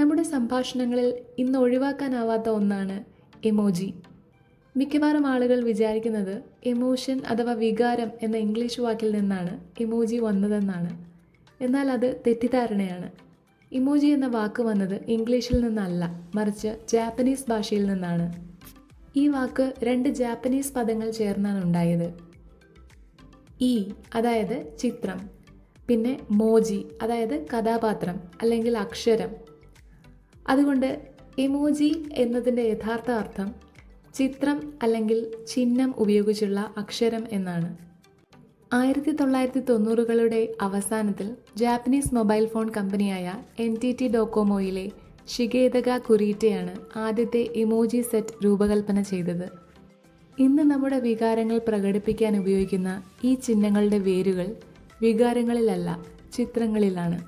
നമ്മുടെ സംഭാഷണങ്ങളിൽ ഇന്ന് ഒഴിവാക്കാനാവാത്ത ഒന്നാണ് എമോജി. മിക്കവാറും ആളുകൾ വിചാരിക്കുന്നത് എമോഷൻ അഥവാ വികാരം എന്ന ഇംഗ്ലീഷ് വാക്കിൽ നിന്നാണ് എമോജി വന്നതെന്നാണ്. എന്നാൽ അത് തെറ്റിദ്ധാരണയാണ്. ഇമോജി എന്ന വാക്ക് വന്നത് ഇംഗ്ലീഷിൽ നിന്നല്ല, മറിച്ച് ജാപ്പനീസ് ഭാഷയിൽ നിന്നാണ്. ഈ വാക്ക് 2 ജാപ്പനീസ് പദങ്ങൾ ചേർന്നാണ് ഉണ്ടായത്. ഇ അതായത് ചിത്രം, പിന്നെ മോജി അതായത് കഥാപാത്രം അല്ലെങ്കിൽ അക്ഷരം. അതുകൊണ്ട് എമോജി എന്നതിൻ്റെ യഥാർത്ഥ അർത്ഥം ചിത്രം അല്ലെങ്കിൽ ചിഹ്നം ഉപയോഗിച്ചുള്ള അക്ഷരം എന്നാണ്. 1990കളുടെ അവസാനത്തിൽ ജാപ്പനീസ് മൊബൈൽ ഫോൺ കമ്പനിയായ NTT ഡോകോമോയിലെ ഷിഗേതക കുരീറ്റയാണ് ആദ്യത്തെ ഇമോജി സെറ്റ് രൂപകൽപ്പന ചെയ്തത്. ഇന്ന് നമ്മുടെ വികാരങ്ങൾ പ്രകടിപ്പിക്കാൻ ഉപയോഗിക്കുന്ന ഈ ചിഹ്നങ്ങളുടെ വേരുകൾ വികാരങ്ങളിലല്ല, ചിത്രങ്ങളിലാണ്.